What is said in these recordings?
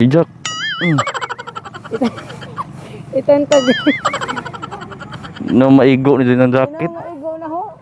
Hijak. Itantag. No maigo ni din ang jacket. Maigo na ho.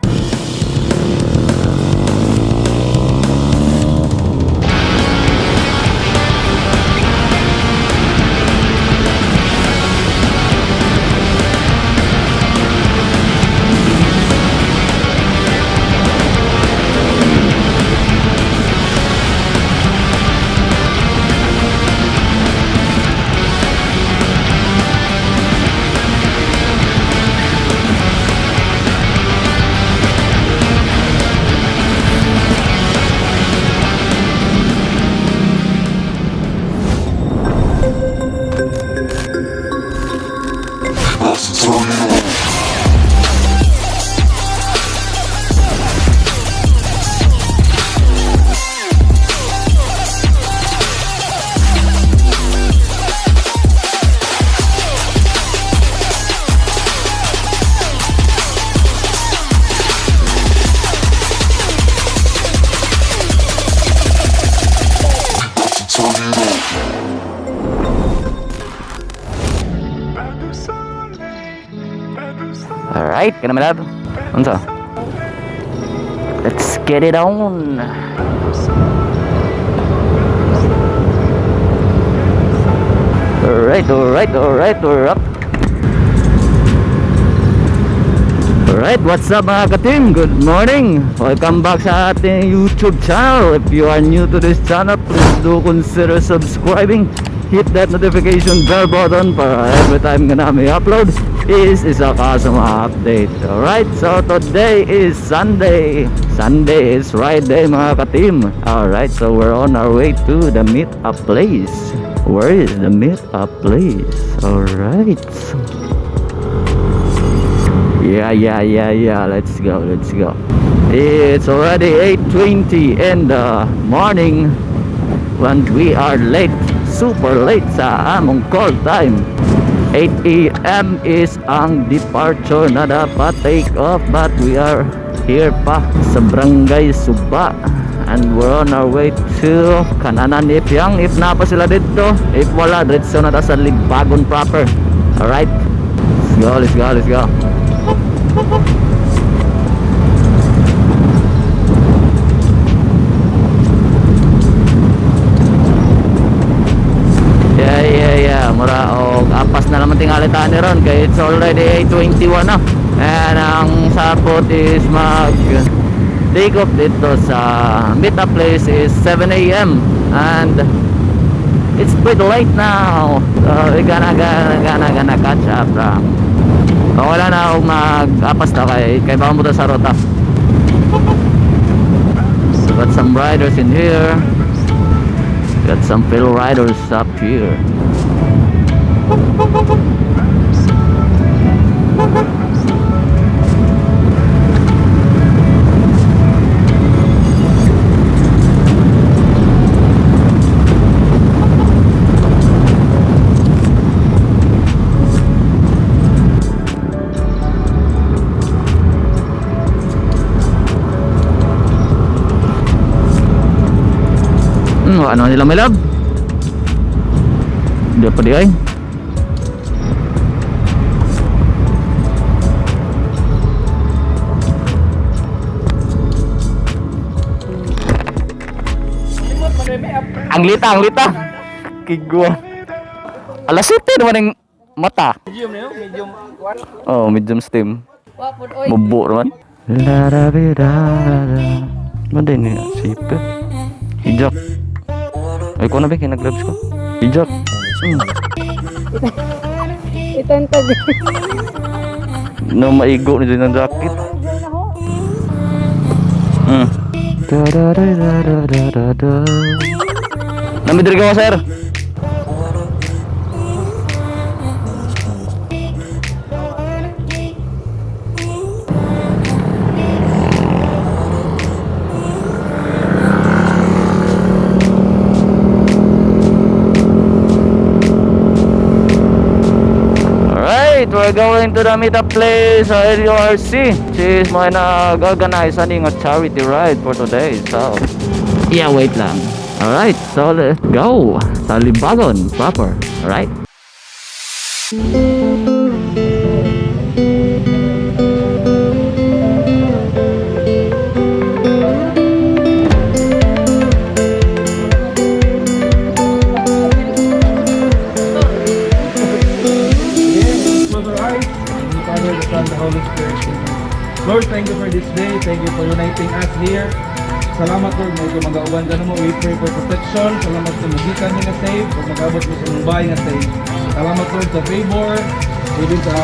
Alright, kena melab. Unsa? Let's get it on. Alright, we're up. Alright, what's up mga ka-team? Good morning! Welcome back sa ating YouTube channel. If you are new to this channel, please do consider subscribing. Hit that notification bell button para every time na namin upload is isa ka sa mga update. Alright, so today is Sunday. Sunday is Friday mga ka-team. Alright, so we're on our way to the meet-up place. Where is the meet-up place? Alright. Yeah. Let's go. It's already 8:20 in the morning when we are late. Super late sa among call time. 8 AM is ang departure na dapat take off, but we are here pa sa Barangay Suba and we're on our way to Kananan Ipyang. If na pa sila dito, if wala, diretso na ta sa Ligbagon proper. Alright, let's go. Yeah. Mura og apas na naman tingali tayo ni ron kay it's already 8:21 na. And ang sapot is mag take off dito sa meet-up place is 7 AM and it's pretty late now. So we gonna catch up. Wala na akong mag-apas na kay baka mo sa rota. Got some riders in here. Got some fellow riders up here. Ano nila may lab? Hindi pa di ay. Ang lita. Kigwa. Alas 7 naman yung mata. Medium na yun? Medium one? Oh, medium steam. Wapod oy. Bubo naman. Manda ini sipe. Hijak. Ay ko na ba kinag-gloves ko? Hijak. Itantag. No maigo ni din ang jacket. Namidiri ka mo, sir? Alright, we're going to the meetup place sa LURC. She's may nag-organize a charity ride for today. So, yeah, wait lang. Alright, so let's go sa Limbagon proper. Alright. Lord, thank you for this day. Thank you for uniting us here. Salamat Lord, may mag-auban ka mo. We pray for protection. Salamat sa magikan niya na safe. Pag mag-abot mo sa mubay na safe. Salamat Lord sa favor. Even sa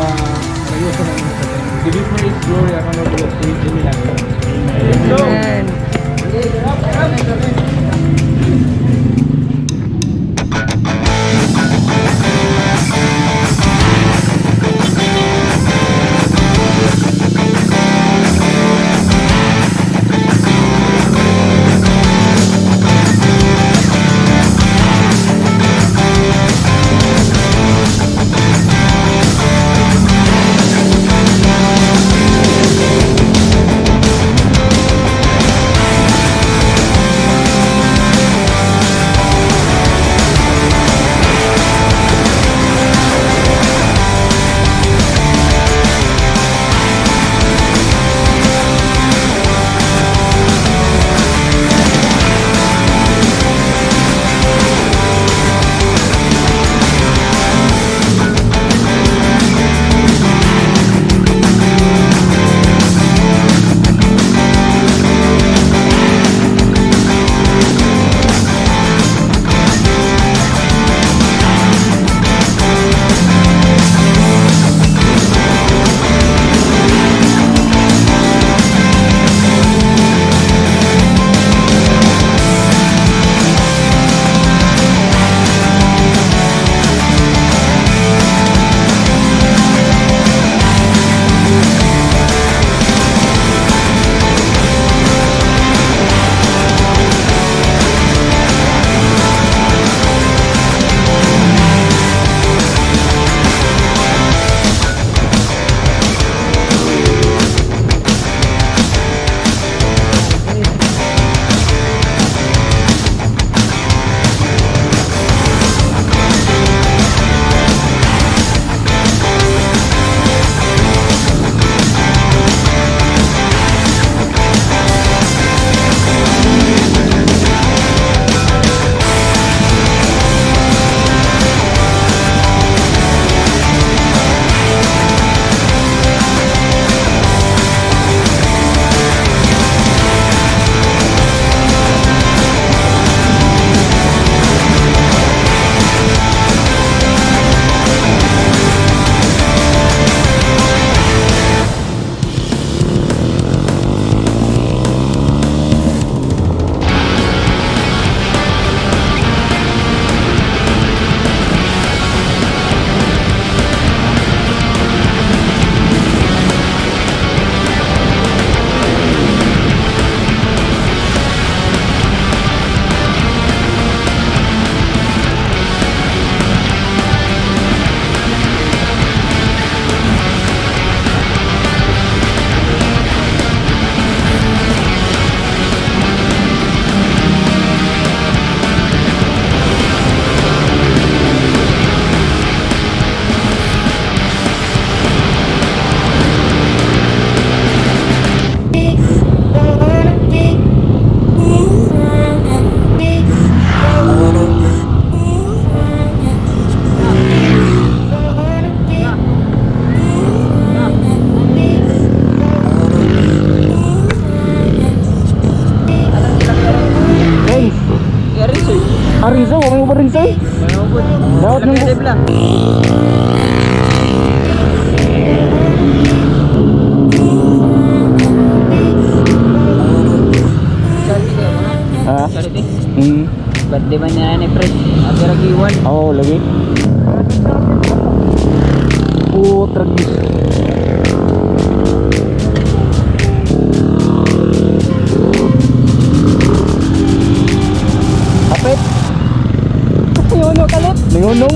ayusan ng mga sa give you praise, glory, and honor to the Jameleen. Amen. Arizo, huwag mo ba rin sa'yo? Dapat nang ah? Birthday man niya ni Fred. Abi lagi iwan. Oo, lagi. Tragis. Apit. Ningunong kalit. Ningunong.